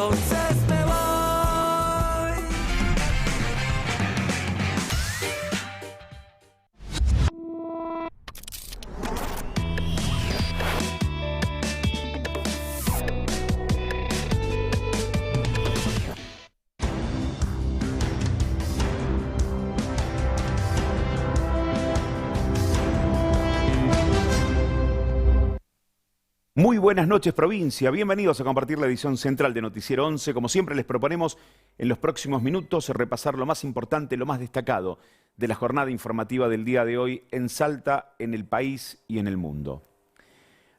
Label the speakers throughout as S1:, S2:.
S1: entonces me voy.
S2: Muy buenas noches, provincia. Bienvenidos a compartir la edición central de Noticiero 11. Como siempre, les proponemos en los próximos minutos repasar lo más importante, lo más destacado de la jornada informativa del día de hoy en Salta, en el país y en el mundo.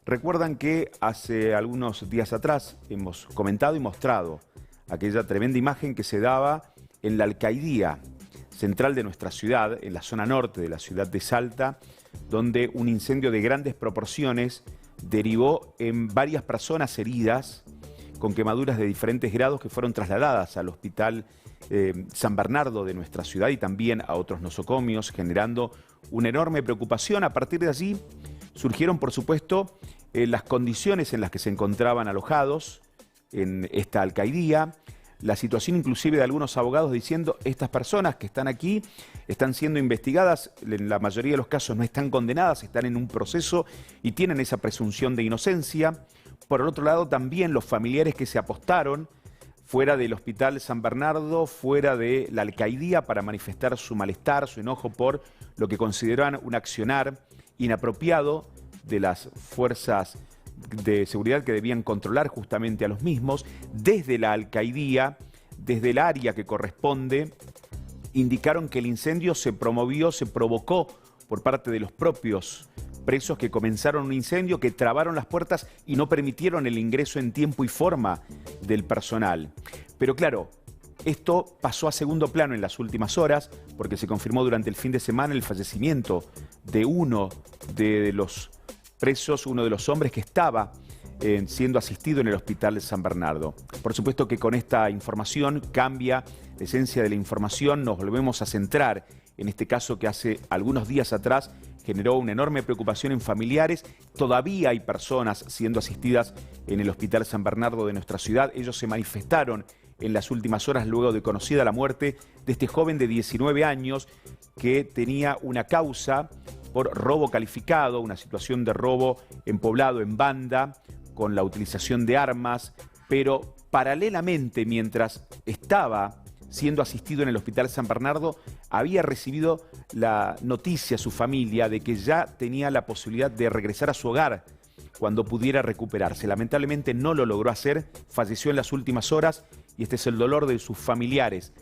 S2: Recuerdan que hace algunos días atrás hemos comentado y mostrado aquella tremenda imagen que se daba en la alcaidía central de nuestra ciudad, en la zona norte de la ciudad de Salta, donde un incendio de grandes proporciones derivó en varias personas heridas con quemaduras de diferentes grados que fueron trasladadas al hospital San Bernardo de nuestra ciudad y también a otros nosocomios, generando una enorme preocupación. A partir de allí surgieron, por supuesto, las condiciones en las que se encontraban alojados en esta alcaidía, la situación inclusive de algunos abogados diciendo estas personas que están aquí están siendo investigadas, en la mayoría de los casos no están condenadas, están en un proceso y tienen esa presunción de inocencia. Por el otro lado, también los familiares que se apostaron fuera del hospital San Bernardo, fuera de la alcaidía para manifestar su malestar, su enojo por lo que consideran un accionar inapropiado de las fuerzas de seguridad que debían controlar justamente a los mismos. Desde la alcaidía, desde el área que corresponde, indicaron que el incendio se provocó por parte de los propios presos que comenzaron un incendio, que trabaron las puertas y no permitieron el ingreso en tiempo y forma del personal. Pero claro, esto pasó a segundo plano en las últimas horas porque se confirmó durante el fin de semana el fallecimiento de uno de los presos, uno de los hombres que estaba siendo asistido en el hospital San Bernardo. Por supuesto que con esta información cambia la esencia de la información, nos volvemos a centrar en este caso que hace algunos días atrás generó una enorme preocupación en familiares. Todavía hay personas siendo asistidas en el hospital San Bernardo de nuestra ciudad. Ellos se manifestaron en las últimas horas luego de conocida la muerte de este joven de 19 años que tenía una causa por robo calificado, una situación de robo en poblado, en banda, con la utilización de armas, pero paralelamente, mientras estaba siendo asistido en el hospital San Bernardo, había recibido la noticia a su familia de que ya tenía la posibilidad de regresar a su hogar cuando pudiera recuperarse. Lamentablemente no lo logró hacer, falleció en las últimas horas y este es el dolor de sus familiares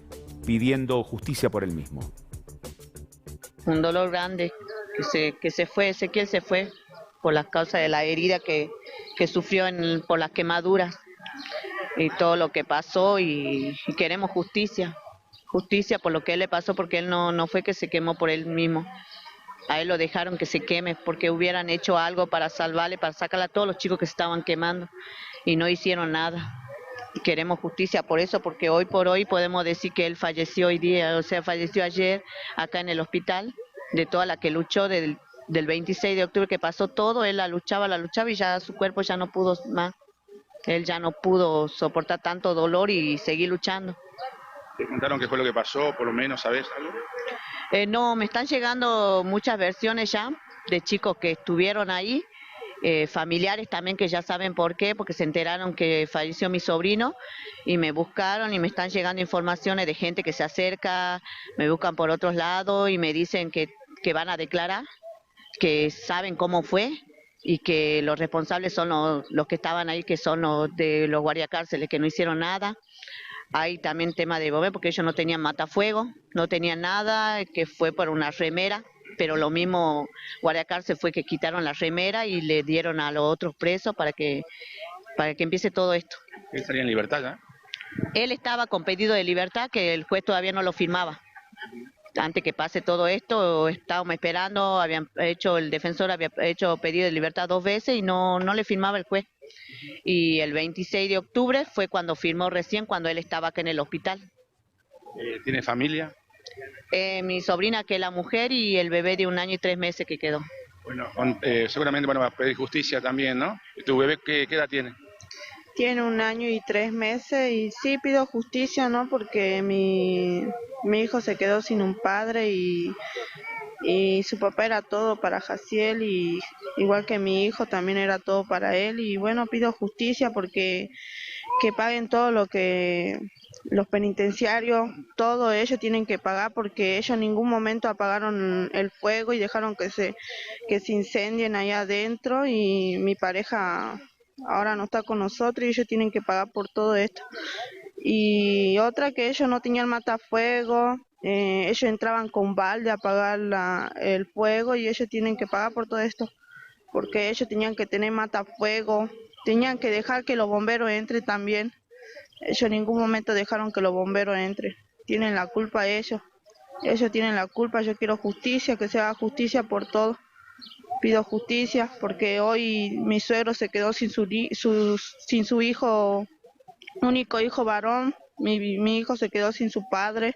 S2: pidiendo justicia por él mismo.
S3: Un dolor grande, que se fue, Ezequiel se fue por las causas de la herida que sufrió por las quemaduras y todo lo que pasó y queremos justicia por lo que él le pasó, porque él no fue que se quemó por él mismo, a él lo dejaron que se queme porque hubieran hecho algo para salvarle, para sacarle a todos los chicos que se estaban quemando y no hicieron nada. Y queremos justicia por eso, porque hoy por hoy podemos decir que él falleció hoy día, o sea, falleció ayer acá en el hospital, de toda la que luchó del 26 de octubre que pasó todo, él la luchaba y ya su cuerpo ya no pudo más, él ya no pudo soportar tanto dolor y seguir luchando.
S4: ¿Te contaron qué fue lo que pasó, por lo menos, sabes algo?
S3: No, me están llegando muchas versiones ya de chicos que estuvieron ahí, familiares también que ya saben por qué, porque se enteraron que falleció mi sobrino y me buscaron y me están llegando informaciones de gente que se acerca, me buscan por otros lados y me dicen que van a declarar, que saben cómo fue y que los responsables son los que estaban ahí, que son los de los guardiacárceles, que no hicieron nada. Hay también tema de bomberos, porque ellos no tenían matafuego, no tenían nada, que fue por una remera, pero lo mismo guardiacárcel fue que quitaron la remera y le dieron a los otros presos para que empiece todo esto.
S4: Él estaría en libertad ya.
S3: Él estaba con pedido de libertad, que el juez todavía no lo firmaba. Antes que pase todo esto, estábamos esperando, el defensor había hecho pedido de libertad 2 veces y no le firmaba el juez. Y el 26 de octubre fue cuando firmó recién, cuando él estaba acá en el hospital.
S4: ¿Tiene familia?
S3: Mi sobrina, que es la mujer, y el bebé de 1 año y 3 meses que quedó.
S4: Bueno, seguramente va a pedir justicia también, ¿no? ¿Tu bebé qué edad tiene?
S1: Tiene 1 año y 3 meses y sí pido justicia, ¿no? Porque mi hijo se quedó sin un padre y su papá era todo para Jaciel y igual que mi hijo también era todo para él y bueno, pido justicia porque que paguen todo lo que los penitenciarios, todo ellos tienen que pagar porque ellos en ningún momento apagaron el fuego y dejaron que se incendien allá adentro y mi pareja ahora no está con nosotros y ellos tienen que pagar por todo esto. Y otra que ellos no tenían matafuego, ellos entraban con balde a apagar el fuego y ellos tienen que pagar por todo esto porque ellos tenían que tener matafuego, tenían que dejar que los bomberos entren también. Ellos en ningún momento dejaron que los bomberos entren. Tienen la culpa ellos. Ellos tienen la culpa. Yo quiero justicia, que se haga justicia por todo. Pido justicia porque hoy mi suegro se quedó sin su hijo, único hijo varón. Mi hijo se quedó sin su padre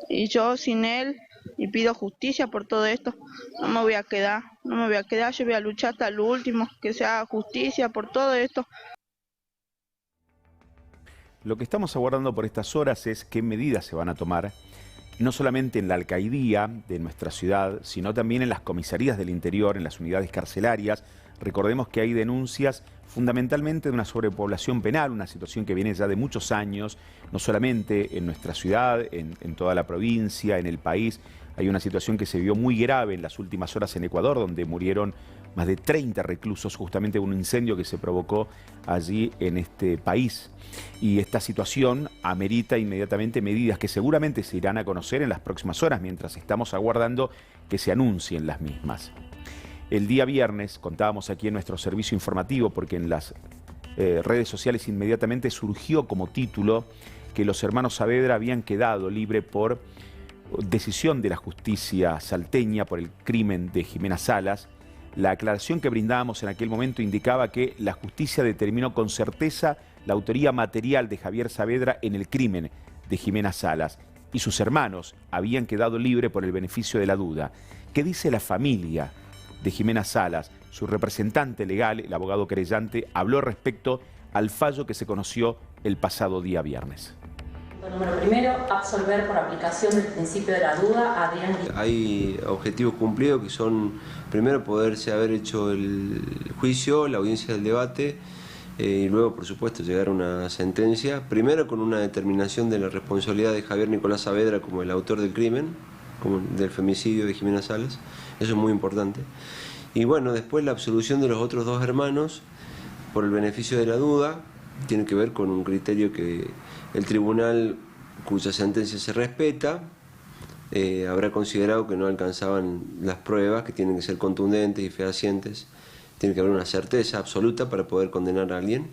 S1: y yo sin él. Y pido justicia por todo esto. No me voy a quedar, no me voy a quedar. Yo voy a luchar hasta el último, que se haga justicia por todo esto.
S2: Lo que estamos aguardando por estas horas es qué medidas se van a tomar, no solamente en la alcaidía de nuestra ciudad, sino también en las comisarías del interior, en las unidades carcelarias. Recordemos que hay denuncias fundamentalmente de una sobrepoblación penal, una situación que viene ya de muchos años, no solamente en nuestra ciudad, en toda la provincia, en el país. Hay una situación que se vio muy grave en las últimas horas en Ecuador, donde murieron más de 30 reclusos, justamente un incendio que se provocó allí en este país. Y esta situación amerita inmediatamente medidas que seguramente se irán a conocer en las próximas horas, mientras estamos aguardando que se anuncien las mismas. El día viernes contábamos aquí en nuestro servicio informativo, porque en las redes sociales inmediatamente surgió como título que los hermanos Saavedra habían quedado libres por decisión de la justicia salteña por el crimen de Jimena Salas. La aclaración que brindábamos en aquel momento indicaba que la justicia determinó con certeza la autoría material de Javier Saavedra en el crimen de Jimena Salas y sus hermanos habían quedado libres por el beneficio de la duda. ¿Qué dice la familia de Jimena Salas? Su representante legal, el abogado querellante, habló respecto al fallo que se conoció el pasado día viernes.
S5: Número primero, absolver por aplicación del principio de la duda a Adrián.
S6: Hay objetivos cumplidos que son, primero, poderse haber hecho el juicio, la audiencia del debate, y luego, por supuesto, llegar a una sentencia, primero con una determinación de la responsabilidad de Javier Nicolás Saavedra como el autor del crimen, como del femicidio de Jimena Salas, eso es muy importante. Y bueno, después la absolución de los otros dos hermanos por el beneficio de la duda, tiene que ver con un criterio que el tribunal, cuya sentencia se respeta, habrá considerado que no alcanzaban las pruebas, que tienen que ser contundentes y fehacientes, tiene que haber una certeza absoluta para poder condenar a alguien,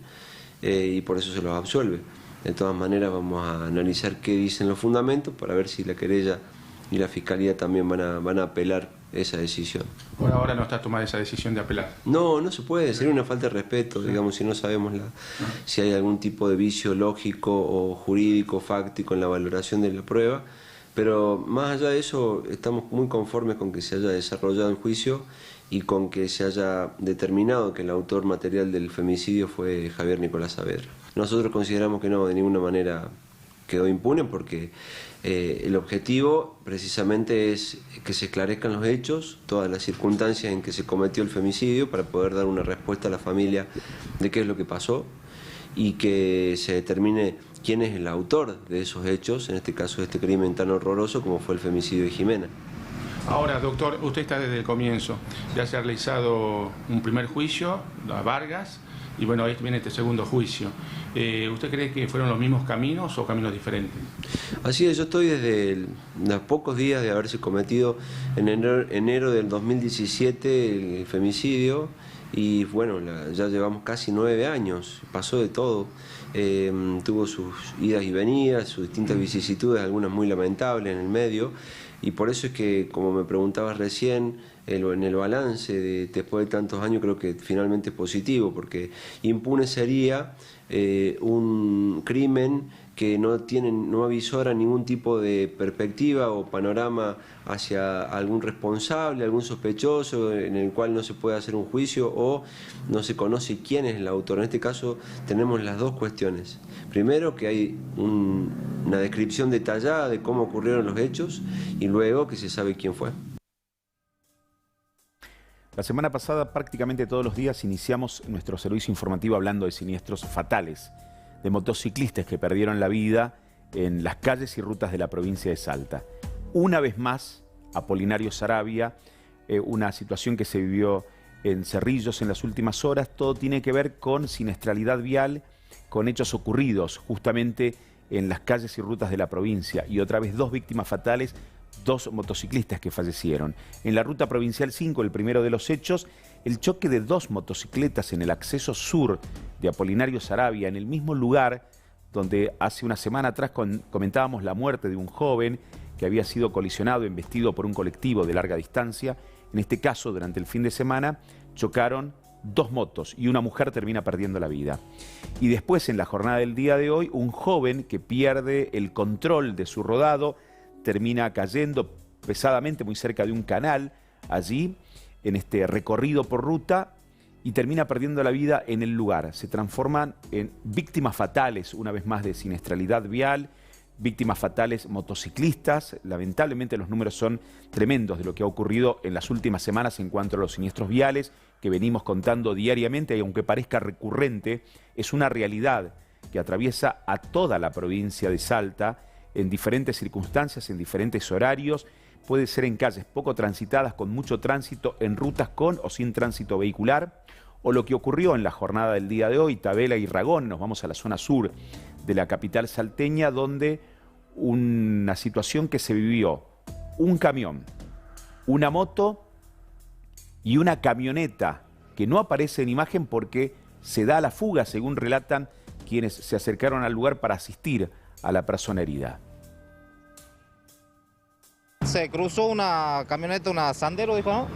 S6: y por eso se los absuelve. De todas maneras vamos a analizar qué dicen los fundamentos para ver si la querella y la fiscalía también van a apelar esa decisión.
S4: Por ahora no está tomada esa decisión de apelar.
S6: No, no se puede, sería una falta de respeto, digamos, si no sabemos si hay algún tipo de vicio lógico o jurídico, fáctico en la valoración de la prueba, pero más allá de eso estamos muy conformes con que se haya desarrollado el juicio y con que se haya determinado que el autor material del femicidio fue Javier Nicolás Saavedra. Nosotros consideramos que no, de ninguna manera quedó impune porque el objetivo precisamente es que se esclarezcan los hechos, todas las circunstancias en que se cometió el femicidio para poder dar una respuesta a la familia de qué es lo que pasó y que se determine quién es el autor de esos hechos, en este caso de este crimen tan horroroso como fue el femicidio de Jimena.
S4: Ahora, doctor, usted está desde el comienzo. Ya se ha realizado un primer juicio a Vargas y bueno, ahí viene este segundo juicio. ¿Usted cree que fueron los mismos caminos o caminos diferentes?
S6: Así es, yo estoy desde los pocos días de haberse cometido en enero del 2017 el femicidio y bueno, ya llevamos casi 9 años, pasó de todo. Tuvo sus idas y venidas, sus distintas vicisitudes, algunas muy lamentables en el medio, y por eso es que, como me preguntabas recién, en el balance después de tantos años creo que finalmente es positivo, porque impune sería un crimen que no avisora ningún tipo de perspectiva o panorama hacia algún responsable, algún sospechoso en el cual no se puede hacer un juicio o no se conoce quién es el autor. En este caso tenemos las dos cuestiones. Primero, que hay una descripción detallada de cómo ocurrieron los hechos y luego que se sabe quién fue.
S2: La semana pasada prácticamente todos los días iniciamos nuestro servicio informativo hablando de siniestros fatales, de motociclistas que perdieron la vida en las calles y rutas de la provincia de Salta. Una vez más, Apolinario Saravia, una situación que se vivió en Cerrillos en las últimas horas, todo tiene que ver con siniestralidad vial, con hechos ocurridos justamente en las calles y rutas de la provincia. Y otra vez 2 víctimas fatales, 2 motociclistas que fallecieron. En la ruta provincial 5, el primero de los hechos, el choque de 2 motocicletas en el acceso sur de Apolinario Saravia, en el mismo lugar donde hace una semana atrás comentábamos la muerte de un joven que había sido colisionado, embestido por un colectivo de larga distancia. En este caso, durante el fin de semana, chocaron 2 motos y una mujer termina perdiendo la vida. Y después, en la jornada del día de hoy, un joven que pierde el control de su rodado, termina cayendo pesadamente muy cerca de un canal, allí, en este recorrido por ruta, y termina perdiendo la vida en el lugar. Se transforman en víctimas fatales, una vez más, de siniestralidad vial, víctimas fatales motociclistas. Lamentablemente los números son tremendos de lo que ha ocurrido en las últimas semanas en cuanto a los siniestros viales que venimos contando diariamente, y aunque parezca recurrente, es una realidad que atraviesa a toda la provincia de Salta en diferentes circunstancias, en diferentes horarios. Puede ser en calles poco transitadas, con mucho tránsito, en rutas con o sin tránsito vehicular, o lo que ocurrió en la jornada del día de hoy, Tabela y Ragón. Nos vamos a la zona sur de la capital salteña, donde una situación que se vivió: un camión, una moto y una camioneta que no aparece en imagen porque se da a la fuga, según relatan quienes se acercaron al lugar para asistir a la persona herida.
S7: Se cruzó una camioneta, una Sandero, dijo, ¿no?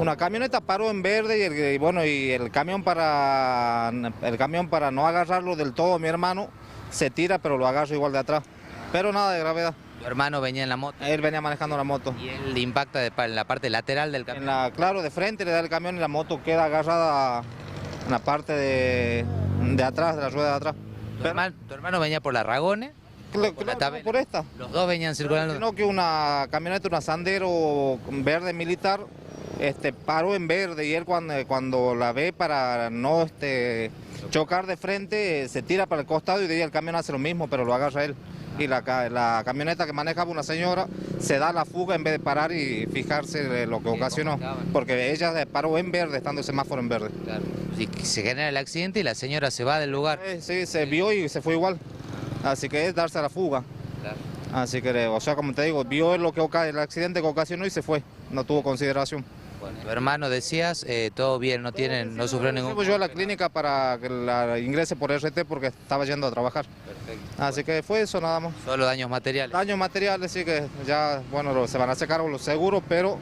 S7: Una camioneta paró en verde y el camión para no agarrarlo del todo, mi hermano se tira, pero lo agarra igual de atrás. Pero nada de gravedad.
S8: ¿Tu hermano venía en la moto?
S7: Él venía manejando la moto.
S8: ¿Y él impacta en la parte lateral del camión?
S7: Claro, de frente le da el camión y la moto queda agarrada en la parte de atrás, de la rueda de atrás.
S8: ¿Tu hermano venía por la Ragone?
S7: Claro, por esta.
S8: Los dos venían circulando.
S7: Sino que una camioneta, una Sandero verde militar, paró en verde, y él cuando la ve, para no chocar de frente, se tira para el costado, y de ahí el camión hace lo mismo, pero lo agarra él. Y la camioneta que manejaba una señora se da la fuga en vez de parar y fijarse lo que ocasionó, porque ella paró en verde, estando el semáforo en verde.
S8: Claro. Y se genera el accidente y la señora se va del lugar.
S7: Sí, se vio y se fue igual. Así que es darse a la fuga.
S8: Claro.
S7: Así que, o sea, como te digo, vio el accidente que ocasionó y se fue, no tuvo consideración.
S8: Bueno, tu hermano, decías, todo bien, no sufrió ningún
S7: problema. Yo a la clínica para que la ingrese por RT porque estaba yendo a trabajar.
S8: Perfecto.
S7: Así que fue eso nada más.
S8: Solo daños materiales.
S7: Daños materiales, sí, que ya, bueno, se van a hacer cargo los seguros, pero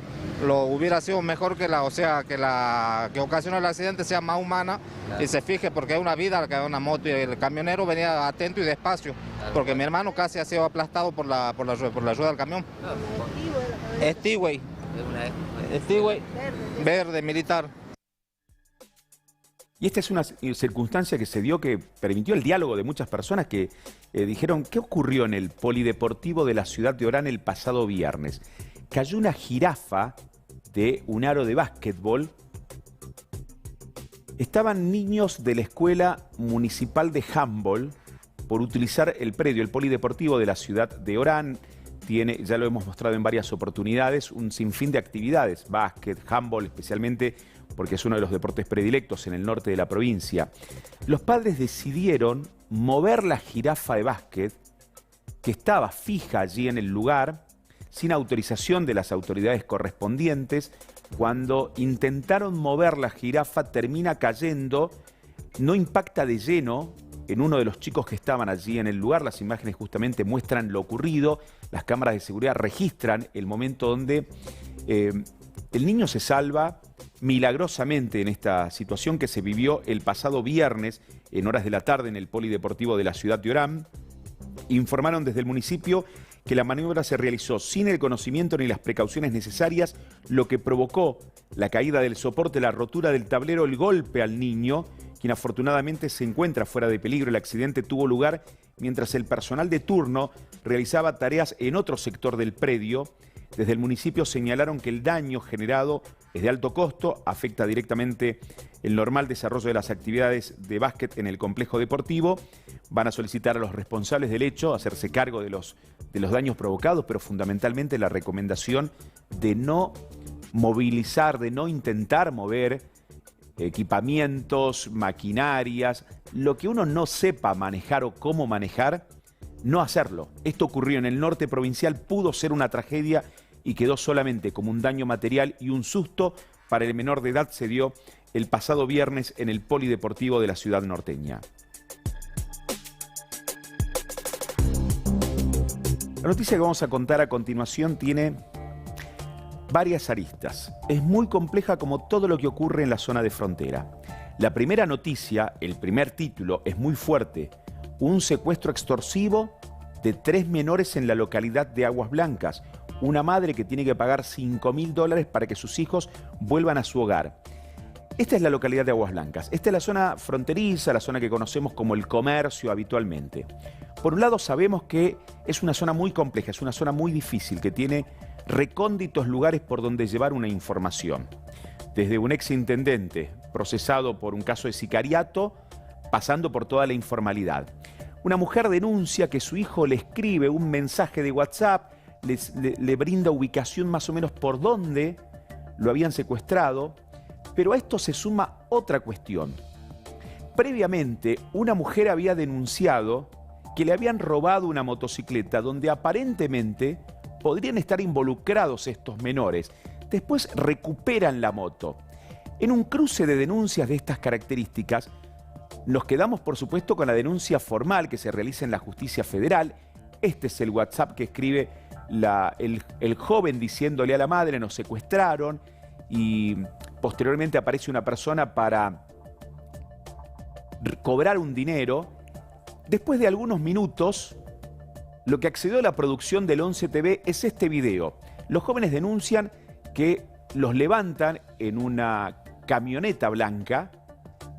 S7: lo hubiera sido mejor que la que ocasionó el accidente sea más humana, claro, y se fije, porque es una vida, que es una moto, y el camionero venía atento y despacio, claro, porque mi hermano casi ha sido aplastado por la rueda del camión. Steway. Steway verde militar.
S2: Y esta es una circunstancia que se dio, que permitió el diálogo de muchas personas que dijeron: ¿qué ocurrió en el polideportivo de la ciudad de Orán el pasado viernes? Cayó una jirafa de un aro de básquetbol. Estaban niños de la Escuela Municipal de Handball por utilizar el predio, el polideportivo de la ciudad de Orán. Tiene, ya lo hemos mostrado en varias oportunidades, un sinfín de actividades, básquet, handball, especialmente porque es uno de los deportes predilectos en el norte de la provincia. Los padres decidieron mover la jirafa de básquet, que estaba fija allí en el lugar, sin autorización de las autoridades correspondientes. Cuando intentaron mover la jirafa, termina cayendo, no impacta de lleno en uno de los chicos que estaban allí en el lugar. Las imágenes justamente muestran lo ocurrido. Las cámaras de seguridad registran el momento donde el niño se salva, milagrosamente en esta situación que se vivió el pasado viernes en horas de la tarde en el polideportivo de la ciudad de Orán. Informaron desde el municipio que la maniobra se realizó sin el conocimiento ni las precauciones necesarias, lo que provocó la caída del soporte, la rotura del tablero, el golpe al niño, quien afortunadamente se encuentra fuera de peligro. El accidente tuvo lugar mientras el personal de turno realizaba tareas en otro sector del predio. Desde el municipio señalaron que el daño generado es de alto costo, afecta directamente el normal desarrollo de las actividades de básquet en el complejo deportivo. Van a solicitar a los responsables del hecho hacerse cargo de los daños provocados, pero fundamentalmente la recomendación de no movilizar, de no intentar mover equipamientos, maquinarias, lo que uno no sepa manejar o cómo manejar, no hacerlo. Esto ocurrió en el norte provincial, pudo ser una tragedia y quedó solamente como un daño material y un susto para el menor de edad. Se dio el pasado viernes en el polideportivo de la ciudad norteña. La noticia que vamos a contar a continuación tiene varias aristas. Es muy compleja como todo lo que ocurre en la zona de frontera. La primera noticia, el primer título, es muy fuerte. Un secuestro extorsivo de 3 menores en la localidad de Aguas Blancas. Una madre que tiene que pagar $5.000 para que sus hijos vuelvan a su hogar. Esta es la localidad de Aguas Blancas. Esta es la zona fronteriza, la zona que conocemos como el comercio habitualmente. Por un lado sabemos que es una zona muy compleja, es una zona muy difícil, que tiene recónditos lugares por donde llevar una información. Desde un exintendente procesado por un caso de sicariato, pasando por toda la informalidad. Una mujer denuncia que su hijo le escribe un mensaje de WhatsApp, le brinda ubicación más o menos por dónde lo habían secuestrado, pero a esto se suma otra cuestión. Previamente, una mujer había denunciado que le habían robado una motocicleta donde aparentemente podrían estar involucrados estos menores. Después recuperan la moto. En un cruce de denuncias de estas características, nos quedamos por supuesto con la denuncia formal que se realiza en la justicia federal. Este es el WhatsApp que escribe el joven diciéndole a la madre: nos secuestraron, y posteriormente aparece una persona para cobrar un dinero. Después de algunos minutos, lo que accedió a la producción del 11 TV es este video. Los jóvenes denuncian que los levantan en una camioneta blanca,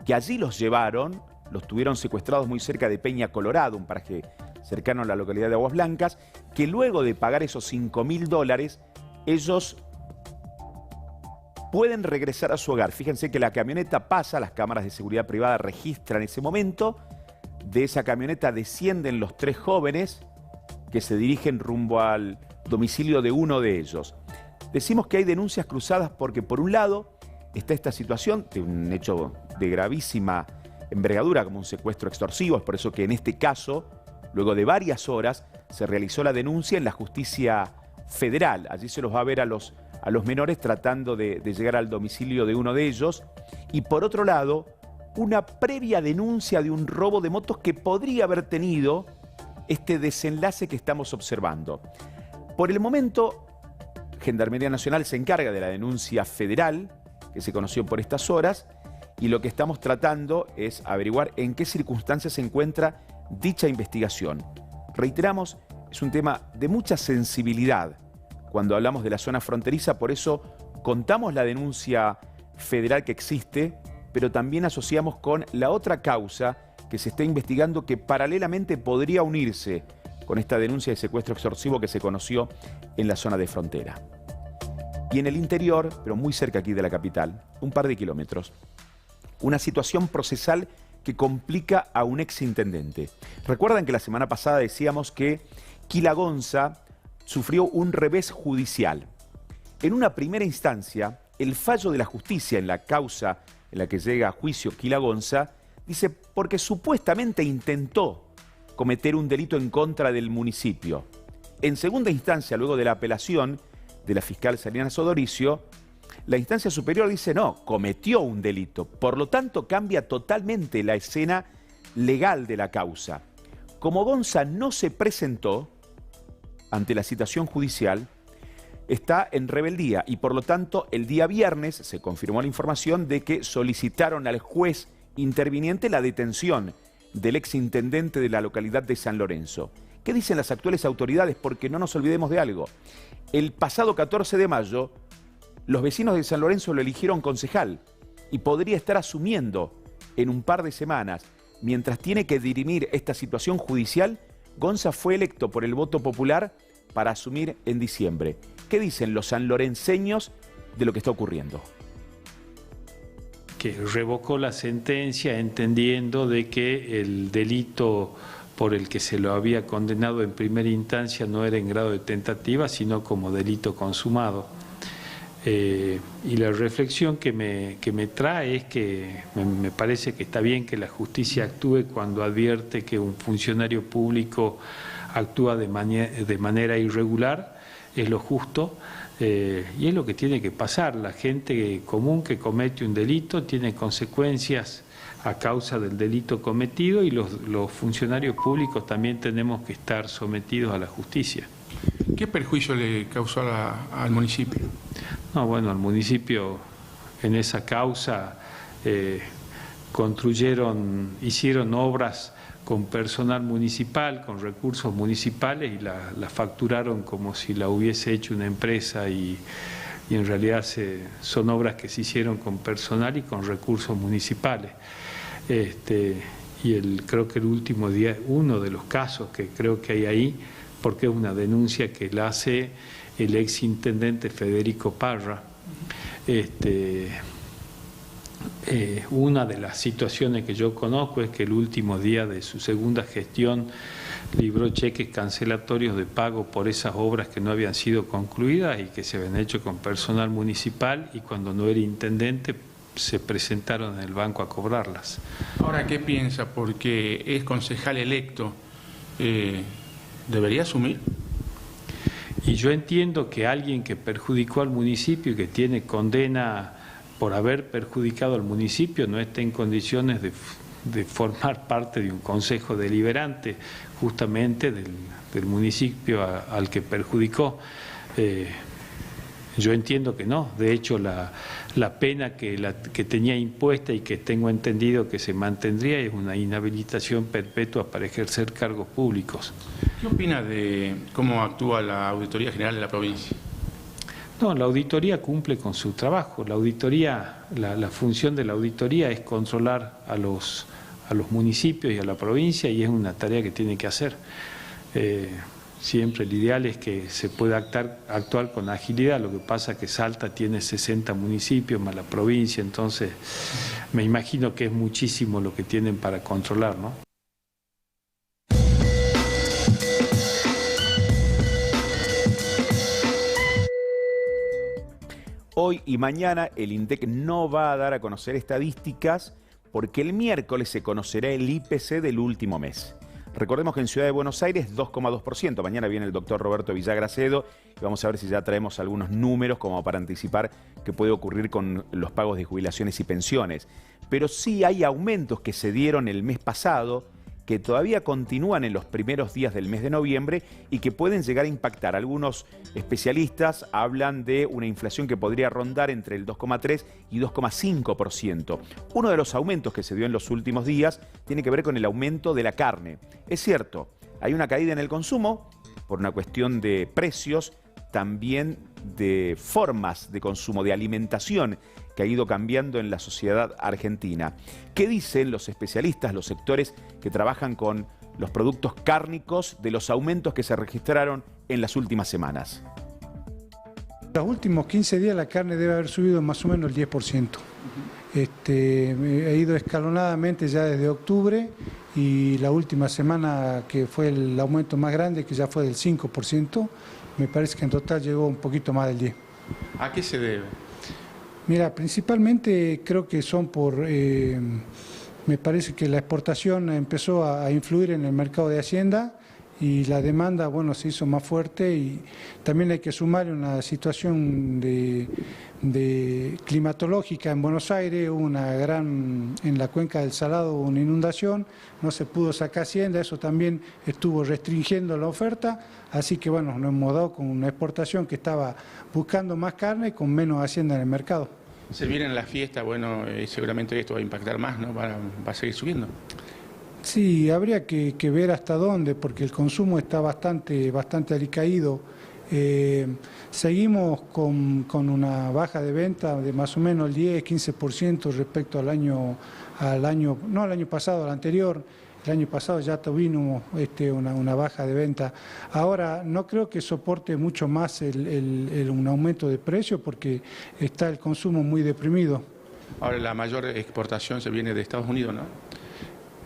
S2: que allí los llevaron, los tuvieron secuestrados muy cerca de Peña Colorado, un paraje cercano a la localidad de Aguas Blancas, que luego de pagar esos $5.000, ellos pueden regresar a su hogar. Fíjense que la camioneta pasa, las cámaras de seguridad privada registran ese momento. De esa camioneta descienden los 3 jóvenes que se dirigen rumbo al domicilio de uno de ellos. Decimos que hay denuncias cruzadas porque por un lado está esta situación de un hecho de gravísima envergadura como un secuestro extorsivo. Es por eso que en este caso, luego de varias horas, se realizó la denuncia en la justicia federal. Allí se los va a ver a los menores tratando de llegar al domicilio de uno de ellos. Y por otro lado, una previa denuncia de un robo de motos que podría haber tenido este desenlace que estamos observando. Por el momento, Gendarmería Nacional se encarga de la denuncia federal, que se conoció por estas horas, y lo que estamos tratando es averiguar en qué circunstancias se encuentra dicha investigación. Reiteramos, es un tema de mucha sensibilidad cuando hablamos de la zona fronteriza, por eso contamos la denuncia federal que existe, pero también asociamos con la otra causa que se está investigando, que paralelamente podría unirse con esta denuncia de secuestro extorsivo que se conoció en la zona de frontera. Y en el interior, pero muy cerca aquí de la capital, un par de kilómetros, una situación procesal que complica a un exintendente. Recuerdan que la semana pasada decíamos que Quila Gonza sufrió un revés judicial. En una primera instancia, el fallo de la justicia en la causa en la que llega a juicio Quila Gonza dice porque supuestamente intentó cometer un delito en contra del municipio. En segunda instancia, luego de la apelación de la fiscal Salinas Odoricio, la instancia superior dice no, cometió un delito. Por lo tanto, cambia totalmente la escena legal de la causa. Como Gonza no se presentó ante la citación judicial, está en rebeldía y por lo tanto el día viernes se confirmó la información de que solicitaron al juez interviniente la detención del exintendente de la localidad de San Lorenzo. ¿Qué dicen las actuales autoridades? Porque no nos olvidemos de algo. El pasado 14 de mayo, los vecinos de San Lorenzo lo eligieron concejal y podría estar asumiendo en un par de semanas. Mientras tiene que dirimir esta situación judicial, Gonza fue electo por el voto popular para asumir en diciembre. ¿Qué dicen los sanlorenseños de lo que está ocurriendo?
S9: Que revocó la sentencia entendiendo de que el delito por el que se lo había condenado en primera instancia no era en grado de tentativa, sino como delito consumado. Y la reflexión que me trae es que me parece que está bien que la justicia actúe cuando advierte que un funcionario público actúa de manera irregular, es lo justo. Y es lo que tiene que pasar. La gente común que comete un delito tiene consecuencias a causa del delito cometido y los funcionarios públicos también tenemos que estar sometidos a la justicia.
S4: ¿Qué perjuicio le causó al municipio?
S9: No, bueno, al municipio en esa causa hicieron obras con personal municipal, con recursos municipales y la facturaron como si la hubiese hecho una empresa y en realidad son obras que se hicieron con personal y con recursos municipales. Creo que el último día, uno de los casos que creo que hay ahí, porque es una denuncia que la hace el exintendente Federico Parra. Una de las situaciones que yo conozco es que el último día de su segunda gestión libró cheques cancelatorios de pago por esas obras que no habían sido concluidas y que se habían hecho con personal municipal, y cuando no era intendente se presentaron en el banco a cobrarlas.
S4: Ahora, ¿qué piensa? Porque es concejal electo, ¿debería asumir?
S9: Y yo entiendo que alguien que perjudicó al municipio y que tiene condena por haber perjudicado al municipio no está en condiciones de formar parte de un consejo deliberante justamente del municipio al que perjudicó. Yo entiendo que no. De hecho, la pena que tenía impuesta y que tengo entendido que se mantendría es una inhabilitación perpetua para ejercer cargos públicos.
S4: ¿Qué opina de cómo actúa la Auditoría General de la provincia?
S9: No, la auditoría cumple con su trabajo. La auditoría, la función de la auditoría es controlar a los municipios y a la provincia, y es una tarea que tiene que hacer. Siempre el ideal es que se pueda actuar con agilidad. Lo que pasa es que Salta tiene 60 municipios más la provincia, entonces me imagino que es muchísimo lo que tienen para controlar, ¿no?
S2: Hoy y mañana el INDEC no va a dar a conocer estadísticas porque el miércoles se conocerá el IPC del último mes. Recordemos que en Ciudad de Buenos Aires 2,2%. Mañana viene el doctor Roberto Villagracedo y vamos a ver si ya traemos algunos números como para anticipar qué puede ocurrir con los pagos de jubilaciones y pensiones. Pero sí hay aumentos que se dieron el mes pasado, que todavía continúan en los primeros días del mes de noviembre y que pueden llegar a impactar. Algunos especialistas hablan de una inflación que podría rondar entre el 2,3 y 2,5%. Uno de los aumentos que se dio en los últimos días tiene que ver con el aumento de la carne. Es cierto, hay una caída en el consumo por una cuestión de precios, también de formas de consumo, de alimentación, que ha ido cambiando en la sociedad argentina. ¿Qué dicen los especialistas, los sectores que trabajan con los productos cárnicos de los aumentos que se registraron en las últimas semanas?
S10: Los últimos 15 días la carne debe haber subido más o menos el 10%. Ha ido escalonadamente ya desde octubre, y la última semana, que fue el aumento más grande, que ya fue del 5%, me parece que en total llegó un poquito más del 10%.
S4: ¿A qué se debe?
S10: Mira, principalmente creo que son me parece que la exportación empezó a influir en el mercado de Hacienda, y la demanda, bueno, se hizo más fuerte, y también hay que sumar una situación de climatológica en Buenos Aires. Hubo en la cuenca del Salado una inundación, no se pudo sacar hacienda, eso también estuvo restringiendo la oferta, así que bueno, nos hemos dado con una exportación que estaba buscando más carne con menos hacienda en el mercado.
S4: Se vienen las fiestas, bueno, seguramente esto va a impactar más, ¿no? Va a seguir subiendo.
S10: Sí, habría que ver hasta dónde, porque el consumo está bastante alicaído. Seguimos con una baja de venta de más o menos el 10-15% respecto al año pasado, al anterior. El año pasado ya tuvimos una baja de venta. Ahora no creo que soporte mucho más un aumento de precio, porque está el consumo muy deprimido.
S4: Ahora la mayor exportación se viene de Estados Unidos, ¿no?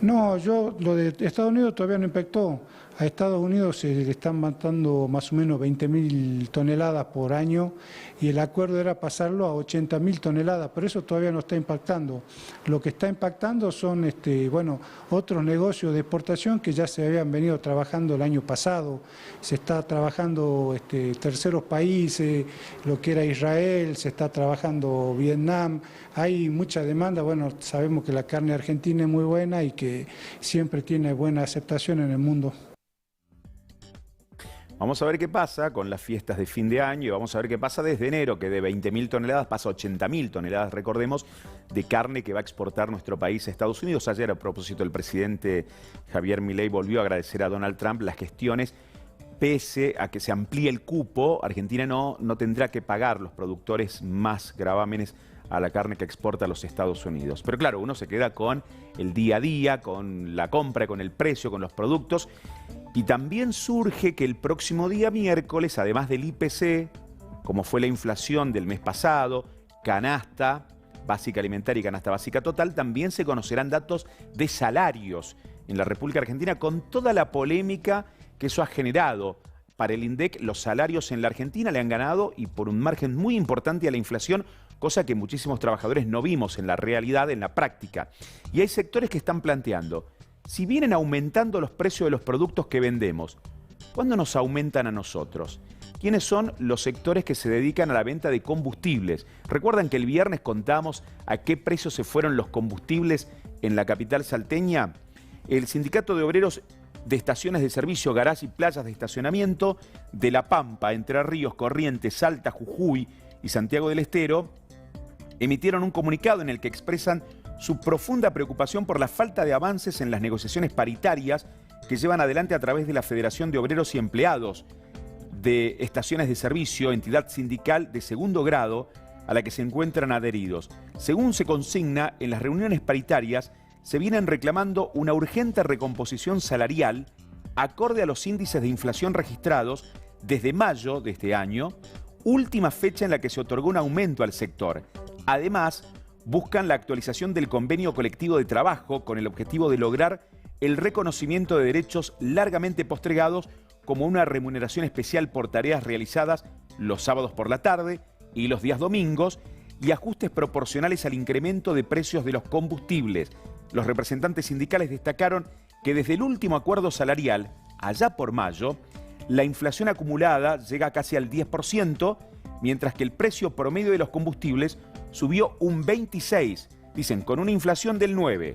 S10: No, lo de Estados Unidos todavía no impactó. A Estados Unidos se le están mandando más o menos 20.000 toneladas por año, y el acuerdo era pasarlo a 80.000 toneladas, pero eso todavía no está impactando. Lo que está impactando son otros negocios de exportación que ya se habían venido trabajando el año pasado. Se está trabajando terceros países, lo que era Israel, se está trabajando Vietnam. Hay mucha demanda. Bueno, sabemos que la carne argentina es muy buena y que siempre tiene buena aceptación en el mundo.
S2: Vamos a ver qué pasa con las fiestas de fin de año, y vamos a ver qué pasa desde enero, que de 20.000 toneladas pasa a 80.000 toneladas, recordemos, de carne que va a exportar nuestro país a Estados Unidos. Ayer, a propósito, el presidente Javier Milei volvió a agradecer a Donald Trump las gestiones. Pese a que se amplíe el cupo, Argentina no tendrá que pagar los productores más gravámenes a la carne que exporta a los Estados Unidos. Pero claro, uno se queda con el día a día, con la compra, con el precio, con los productos. Y también surge que el próximo día miércoles, además del IPC, como fue la inflación del mes pasado, canasta básica alimentaria y canasta básica total, también se conocerán datos de salarios en la República Argentina, con toda la polémica que eso ha generado. Para el INDEC, los salarios en la Argentina le han ganado, y por un margen muy importante, a la inflación, cosa que muchísimos trabajadores no vimos en la realidad, en la práctica. Y hay sectores que están planteando: si vienen aumentando los precios de los productos que vendemos, ¿cuándo nos aumentan a nosotros? ¿Quiénes son los sectores que se dedican a la venta de combustibles? ¿Recuerdan que el viernes contamos a qué precio se fueron los combustibles en la capital salteña? El Sindicato de Obreros de Estaciones de Servicio, Garage y Playas de Estacionamiento de La Pampa, Entre Ríos, Corrientes, Salta, Jujuy y Santiago del Estero emitieron un comunicado en el que expresan su profunda preocupación por la falta de avances en las negociaciones paritarias que llevan adelante a través de la Federación de Obreros y Empleados de Estaciones de Servicio, entidad sindical de segundo grado a la que se encuentran adheridos. Según se consigna, en las reuniones paritarias se vienen reclamando una urgente recomposición salarial acorde a los índices de inflación registrados desde mayo de este año, última fecha en la que se otorgó un aumento al sector. Además, buscan la actualización del convenio colectivo de trabajo con el objetivo de lograr el reconocimiento de derechos largamente postergados, como una remuneración especial por tareas realizadas los sábados por la tarde y los días domingos, y ajustes proporcionales al incremento de precios de los combustibles. Los representantes sindicales destacaron que desde el último acuerdo salarial, allá por mayo, la inflación acumulada llega casi al 10%, mientras que el precio promedio de los combustibles subió un 26%, dicen, con una inflación del 9%,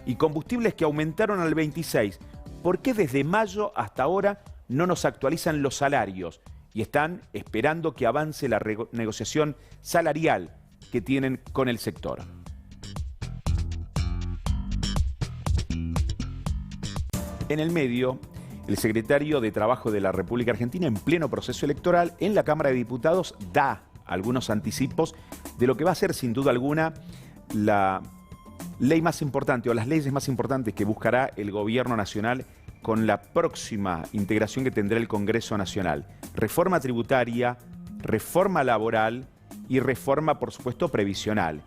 S2: y combustibles que aumentaron al 26%. ¿Por qué desde mayo hasta ahora no nos actualizan los salarios? Y están esperando que avance la negociación salarial que tienen con el sector. En el medio, el secretario de Trabajo de la República Argentina, en pleno proceso electoral, en la Cámara de Diputados, da algunos anticipos de lo que va a ser, sin duda alguna, la ley más importante o las leyes más importantes que buscará el gobierno nacional con la próxima integración que tendrá el Congreso Nacional. Reforma tributaria, reforma laboral y reforma, por supuesto, previsional.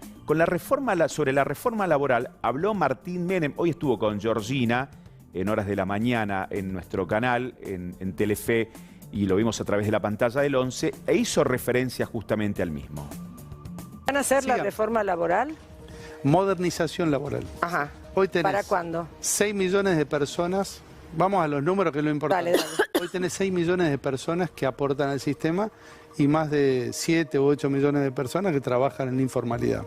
S2: Sobre la reforma laboral habló Martín Menem. Hoy estuvo con Georgina en horas de la mañana en nuestro canal, en Telefe, y lo vimos a través de la pantalla del 11, e hizo referencia justamente al mismo.
S11: ¿Van a hacer la reforma laboral?
S12: Modernización laboral.
S11: Ajá.
S12: Hoy tenés
S11: ¿Para cuándo?
S12: 6 millones de personas Vamos a los números, que es lo importante.
S11: Dale.
S12: Hoy tenés 6 millones de personas que aportan al sistema y más de 7 u 8 millones de personas que trabajan en la informalidad.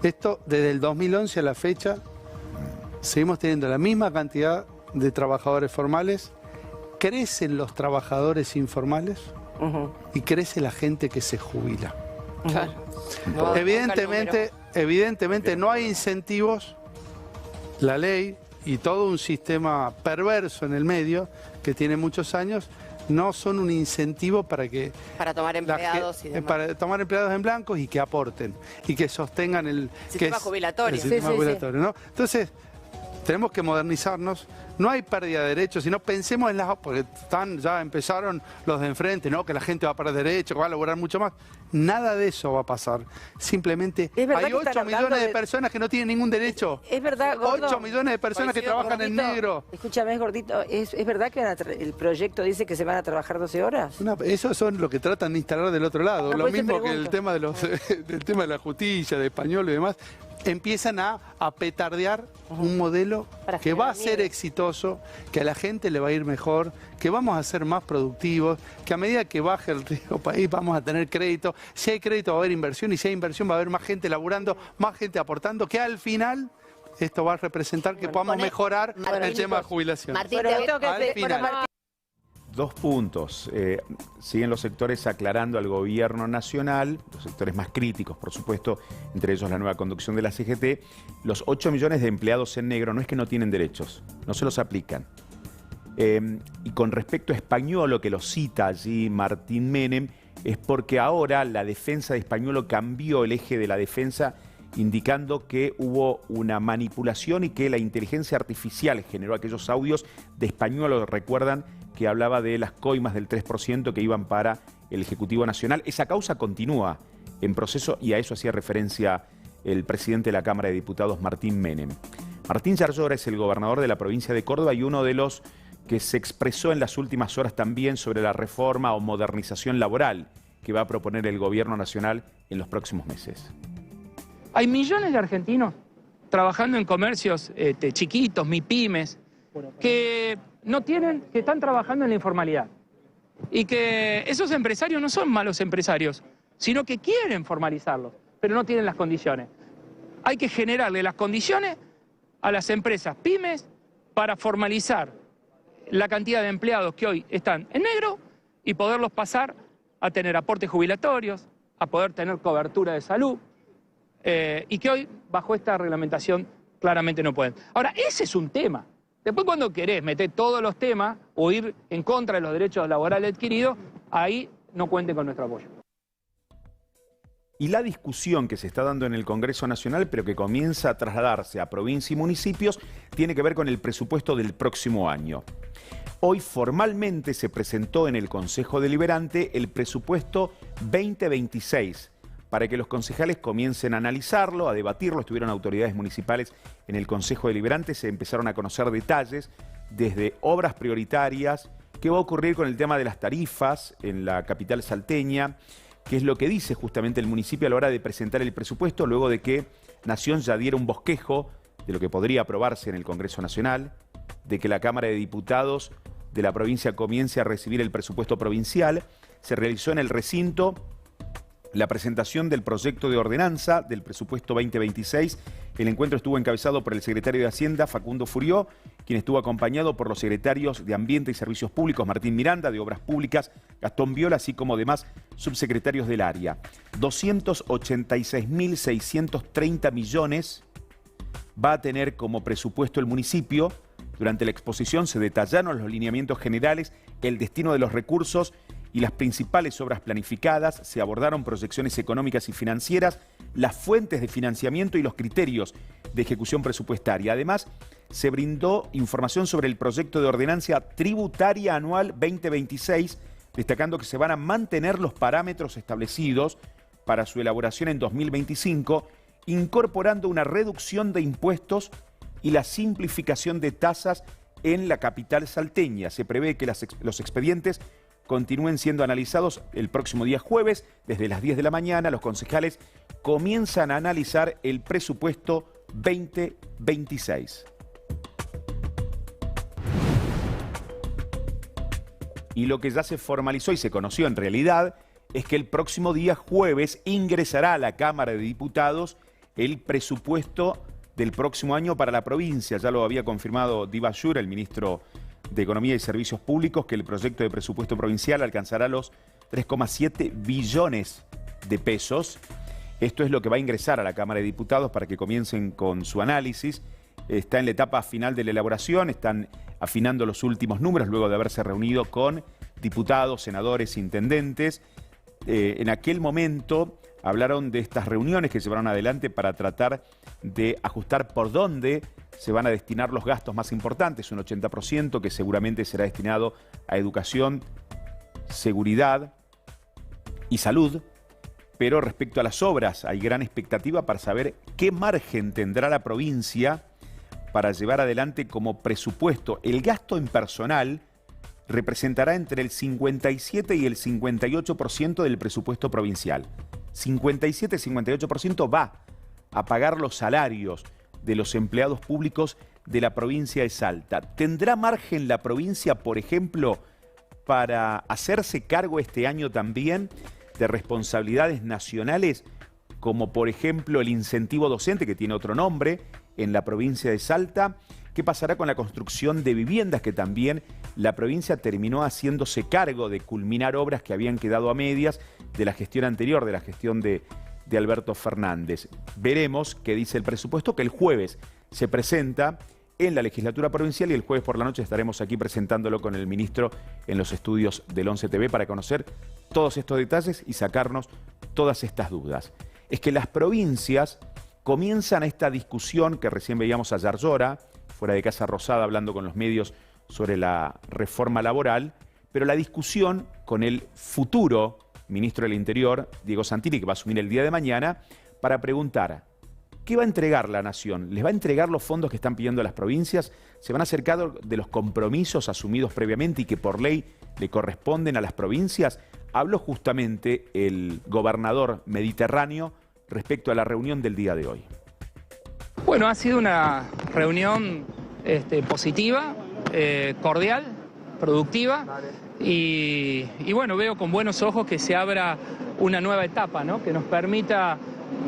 S12: Esto, desde el 2011 a la fecha, seguimos teniendo la misma cantidad de trabajadores formales, crecen los trabajadores informales y crece la gente que se jubila.
S11: Claro.
S12: Evidentemente no hay incentivos, la ley y todo un sistema perverso en el medio que tiene muchos años no son un incentivo para
S13: tomar empleados y demás.
S12: Para tomar empleados en blancos y que aporten y que sostengan el
S13: sistema jubilatorio.
S12: El sistema jubilatorio, ¿no? Entonces, tenemos que modernizarnos. No hay pérdida de derechos, sino pensemos en las... Porque ya empezaron los de enfrente, ¿no? Que la gente va a perder derechos, que va a lograr mucho más. Nada de eso va a pasar. Simplemente hay 8 millones de personas que no tienen ningún derecho.
S11: Es verdad, Gordo.
S12: 8 millones de personas que trabajan en negro.
S11: Escúchame, Gordito, ¿es verdad que el proyecto dice que se van a trabajar 12 horas?
S12: Eso son lo que tratan de instalar del otro lado. Lo mismo que el tema del tema de la justicia, de español y demás. Empiezan a petardear un modelo que va a ser exitoso, que a la gente le va a ir mejor, que vamos a ser más productivos, que a medida que baje el riesgo país vamos a tener crédito. Si hay crédito va a haber inversión y si hay inversión va a haber más gente laburando, más gente aportando, que al final esto va a representar que podamos mejorar el tema de jubilación.
S13: Martín,
S2: Dos puntos. Siguen los sectores aclarando al gobierno nacional, los sectores más críticos, por supuesto, entre ellos la nueva conducción de la CGT. Los 8 millones de empleados en negro no es que no tienen derechos, no se los aplican. Y con respecto a Españolo, que lo cita allí Martín Menem, es porque ahora la defensa de Españolo cambió el eje de la defensa, indicando que hubo una manipulación y que la inteligencia artificial generó aquellos audios de Españolo, recuerdan, que hablaba de las coimas del 3% que iban para el Ejecutivo Nacional. Esa causa continúa en proceso y a eso hacía referencia el presidente de la Cámara de Diputados, Martín Menem. Martín Yarlora es el gobernador de la provincia de Córdoba y uno de los que se expresó en las últimas horas también sobre la reforma o modernización laboral que va a proponer el gobierno nacional en los próximos meses.
S14: Hay millones de argentinos trabajando en comercios chiquitos, MIPYMES, que están trabajando en la informalidad. Y que esos empresarios no son malos empresarios, sino que quieren formalizarlos, pero no tienen las condiciones. Hay que generarle las condiciones a las empresas pymes para formalizar la cantidad de empleados que hoy están en negro y poderlos pasar a tener aportes jubilatorios, a poder tener cobertura de salud, y que hoy, bajo esta reglamentación, claramente no pueden. Ahora, ese es un tema. Después, cuando querés meter todos los temas o ir en contra de los derechos laborales adquiridos, ahí no cuenten con nuestro apoyo.
S2: Y la discusión que se está dando en el Congreso Nacional, pero que comienza a trasladarse a provincia y municipios, tiene que ver con el presupuesto del próximo año. Hoy formalmente se presentó en el Consejo Deliberante el presupuesto 2026, para que los concejales comiencen a analizarlo, a debatirlo. Estuvieron autoridades municipales en el Consejo Deliberante, se empezaron a conocer detalles desde obras prioritarias, qué va a ocurrir con el tema de las tarifas en la capital salteña, qué es lo que dice justamente el municipio a la hora de presentar el presupuesto, luego de que Nación ya diera un bosquejo de lo que podría aprobarse en el Congreso Nacional, de que la Cámara de Diputados de la provincia comience a recibir el presupuesto provincial. Se realizó en el recinto la presentación del proyecto de ordenanza del presupuesto 2026. El encuentro estuvo encabezado por el secretario de Hacienda, Facundo Furió, quien estuvo acompañado por los secretarios de Ambiente y Servicios Públicos, Martín Miranda, de Obras Públicas, Gastón Viola, así como demás subsecretarios del área. 286.630 millones va a tener como presupuesto el municipio. Durante la exposición se detallaron los lineamientos generales, el destino de los recursos y las principales obras planificadas. Se abordaron proyecciones económicas y financieras, las fuentes de financiamiento y los criterios de ejecución presupuestaria. Además, se brindó información sobre el proyecto de ordenanza tributaria anual 2026, destacando que se van a mantener los parámetros establecidos para su elaboración en 2025, incorporando una reducción de impuestos y la simplificación de tasas en la capital salteña. Se prevé que los expedientes continúen siendo analizados el próximo día jueves. Desde las 10 de la mañana, los concejales comienzan a analizar el presupuesto 2026. y lo que ya se formalizó y se conoció en realidad es que el próximo día jueves ingresará a la Cámara de Diputados el presupuesto del próximo año para la provincia. Ya lo había confirmado Divasur, el ministro de Economía y Servicios Públicos, que el proyecto de presupuesto provincial alcanzará los 3,7 billones de pesos. Esto es lo que va a ingresar a la Cámara de Diputados para que comiencen con su análisis. Está en la etapa final de la elaboración, están afinando los últimos números luego de haberse reunido con diputados, senadores, intendentes. En aquel momento hablaron de estas reuniones que se llevaron adelante para tratar de ajustar por dónde se van a destinar los gastos más importantes, un 80% que seguramente será destinado a educación, seguridad y salud. Pero respecto a las obras hay gran expectativa para saber qué margen tendrá la provincia para llevar adelante como presupuesto. El gasto en personal representará entre el 57 y el 58% del presupuesto provincial. 57 y 58% va a pagar los salarios de los empleados públicos de la provincia de Salta. ¿Tendrá margen la provincia, por ejemplo, para hacerse cargo este año también de responsabilidades nacionales, como por ejemplo el incentivo docente, que tiene otro nombre, en la provincia de Salta? ¿Qué pasará con la construcción de viviendas, que también la provincia terminó haciéndose cargo de culminar obras que habían quedado a medias de la gestión anterior, de la gestión de Alberto Fernández? Veremos qué dice el presupuesto, que el jueves se presenta en la legislatura provincial y el jueves por la noche estaremos aquí presentándolo con el ministro en los estudios del 11 TV para conocer todos estos detalles y sacarnos todas estas dudas. Es que las provincias comienzan esta discusión que recién veíamos a Yarlora, fuera de Casa Rosada, hablando con los medios sobre la reforma laboral, pero la discusión con el futuro ministro del Interior, Diego Santini, que va a asumir el día de mañana, para preguntar ¿qué va a entregar la Nación? ¿Les va a entregar los fondos que están pidiendo las provincias? ¿Se van a hacer cargo de los compromisos asumidos previamente y que por ley le corresponden a las provincias? Habló justamente el gobernador mediterráneo respecto a la reunión del día de hoy.
S14: Bueno, ha sido una reunión positiva, cordial, productiva y bueno, veo con buenos ojos que se abra una nueva etapa, ¿no? Que nos permita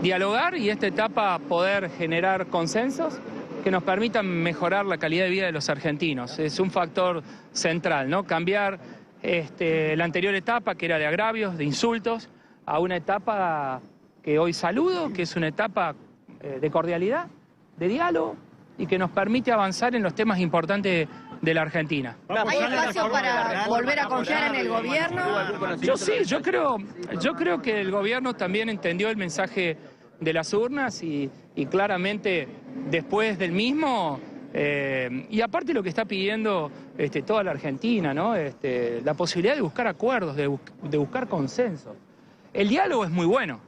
S14: dialogar y esta etapa poder generar consensos que nos permitan mejorar la calidad de vida de los argentinos. Es un factor central, ¿no? Cambiar la anterior etapa, que era de agravios, de insultos, a una etapa que hoy saludo, que es una etapa de cordialidad, de diálogo y que nos permite avanzar en los temas importantes de la Argentina.
S15: ¿Hay espacio para volver a confiar en el gobierno?
S14: Yo creo que el gobierno también entendió el mensaje de las urnas y claramente después del mismo, y aparte lo que está pidiendo toda la Argentina, ¿no? La posibilidad de buscar acuerdos, de buscar consensos. El diálogo es muy bueno,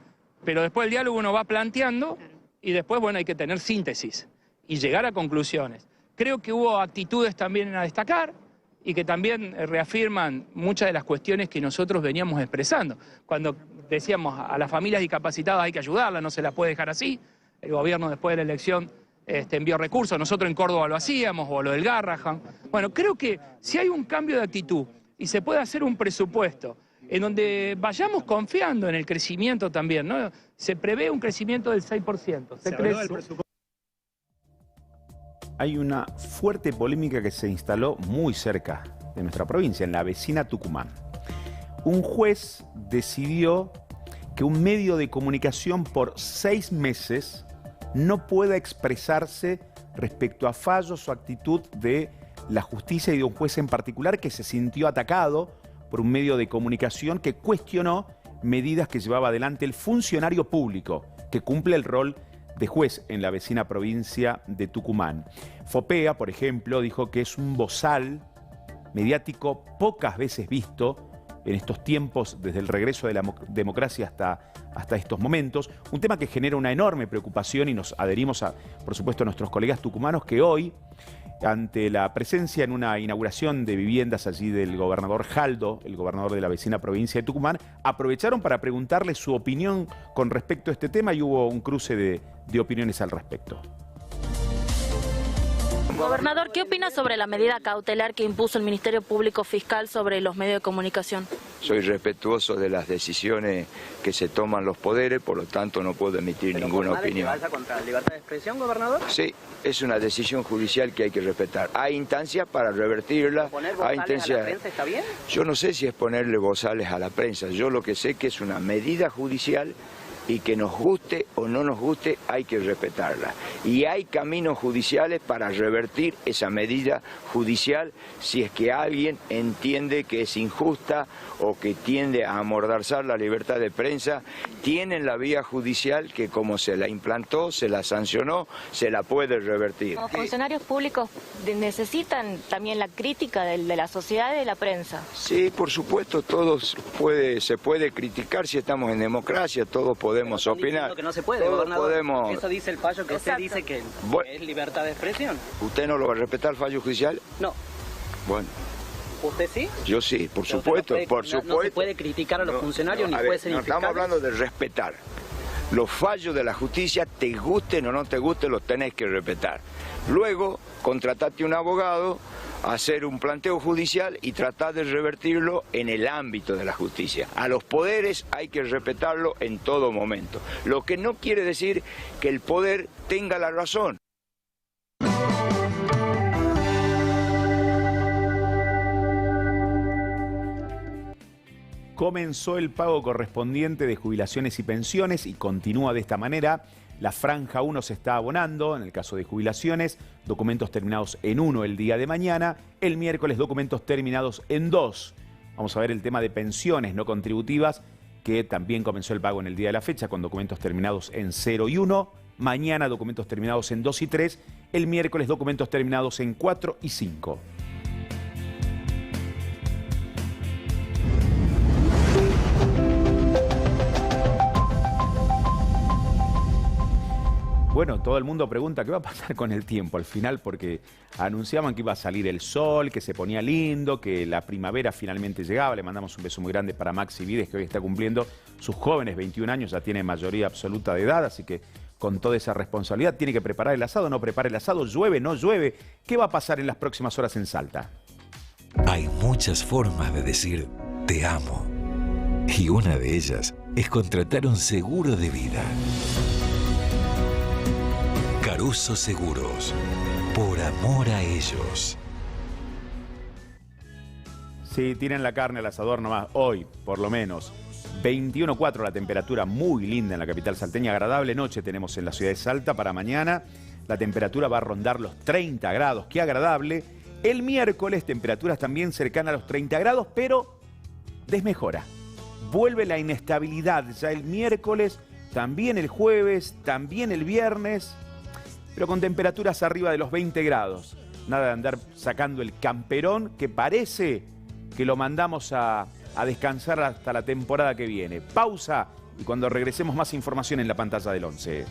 S14: pero después del diálogo uno va planteando y después, bueno, hay que tener síntesis y llegar a conclusiones. Creo que hubo actitudes también a destacar y que también reafirman muchas de las cuestiones que nosotros veníamos expresando. Cuando decíamos a las familias discapacitadas hay que ayudarlas, no se las puede dejar así. El gobierno después de la elección envió recursos, nosotros en Córdoba lo hacíamos, o lo del Garrahan. Bueno, creo que si hay un cambio de actitud y se puede hacer un presupuesto en donde vayamos confiando en el crecimiento también, ¿no? Se prevé un crecimiento del 6%.
S2: Hay una fuerte polémica que se instaló muy cerca de nuestra provincia, en la vecina Tucumán. Un juez decidió que un medio de comunicación por 6 meses no pueda expresarse respecto a fallos o actitud de la justicia y de un juez en particular que se sintió atacado por un medio de comunicación que cuestionó medidas que llevaba adelante el funcionario público que cumple el rol de juez en la vecina provincia de Tucumán. Fopea, por ejemplo, dijo que es un bozal mediático pocas veces visto en estos tiempos, desde el regreso de la democracia hasta estos momentos. Un tema que genera una enorme preocupación y nos adherimos, por supuesto, a nuestros colegas tucumanos que hoy, ante la presencia en una inauguración de viviendas allí del gobernador Jaldo, el gobernador de la vecina provincia de Tucumán, aprovecharon para preguntarle su opinión con respecto a este tema y hubo un cruce de opiniones al respecto.
S16: Gobernador, ¿qué opina sobre la medida cautelar que impuso el Ministerio Público Fiscal sobre los medios de comunicación?
S17: Soy respetuoso de las decisiones que se toman los poderes, por lo tanto no puedo emitir ninguna opinión.
S18: ¿Alza contra la libertad de expresión, gobernador?
S17: Sí, es una decisión judicial que hay que respetar. Hay instancias para revertirla.
S18: ¿Poner bozales a la prensa está bien?
S17: Yo no sé si es ponerle bozales a la prensa. Yo lo que sé que es una medida judicial y que nos guste o no nos guste hay que respetarla. Y hay caminos judiciales para revertir esa medida judicial si es que alguien entiende que es injusta o que tiende a amordazar la libertad de prensa. Tienen la vía judicial que, como se la implantó, se la sancionó, se la puede revertir.
S16: Los funcionarios públicos necesitan también la crítica de la sociedad y de la prensa.
S17: Sí, por supuesto, se puede criticar si estamos en democracia, todos podemos opinar.
S18: Que no se puede,
S17: todos
S18: gobernador.
S17: podemos...
S18: Eso dice el fallo que usted dice que es libertad de expresión.
S17: ¿Usted no lo va a respetar el fallo judicial?
S18: No.
S17: Bueno.
S18: ¿Usted sí?
S17: Yo sí, por supuesto, por supuesto.
S18: No se puede criticar a los funcionarios ni puede ser
S17: no
S18: fiscales.
S17: estamos hablando de respetar. Los fallos de la justicia, te gusten o no te gusten, los tenés que respetar. Luego, contratate un abogado, hacer un planteo judicial y tratar de revertirlo en el ámbito de la justicia. A los poderes hay que respetarlo en todo momento. Lo que no quiere decir que el poder tenga la razón.
S2: Comenzó el pago correspondiente de jubilaciones y pensiones y continúa de esta manera. La franja 1 se está abonando, en el caso de jubilaciones, documentos terminados en 1 el día de mañana, el miércoles documentos terminados en 2. Vamos a ver el tema de pensiones no contributivas, que también comenzó el pago en el día de la fecha con documentos terminados en 0 y 1. Mañana documentos terminados en 2 y 3. El miércoles documentos terminados en 4 y 5. Bueno, todo el mundo pregunta qué va a pasar con el tiempo al final, porque anunciaban que iba a salir el sol, que se ponía lindo, que la primavera finalmente llegaba. Le mandamos un beso muy grande para Maxi Vides, que hoy está cumpliendo sus jóvenes 21 años, ya tiene mayoría absoluta de edad, así que con toda esa responsabilidad tiene que preparar el asado, no prepara el asado, llueve, no llueve. ¿Qué va a pasar en las próximas horas en Salta?
S19: Hay muchas formas de decir te amo, y una de ellas es contratar un seguro de vida. Caruso Seguros, por amor a ellos.
S2: Sí, tienen la carne al asador nomás, hoy por lo menos. 21,4 la temperatura, muy linda en la capital salteña, agradable noche tenemos en la ciudad de Salta. Para mañana la temperatura va a rondar los 30 grados, qué agradable. El miércoles temperaturas también cercanas a los 30 grados, pero desmejora. Vuelve la inestabilidad ya el miércoles, también el jueves, también el viernes, pero con temperaturas arriba de los 20 grados. Nada de andar sacando el camperón, que parece que lo mandamos a descansar hasta la temporada que viene. Pausa y cuando regresemos más información en la pantalla del 11.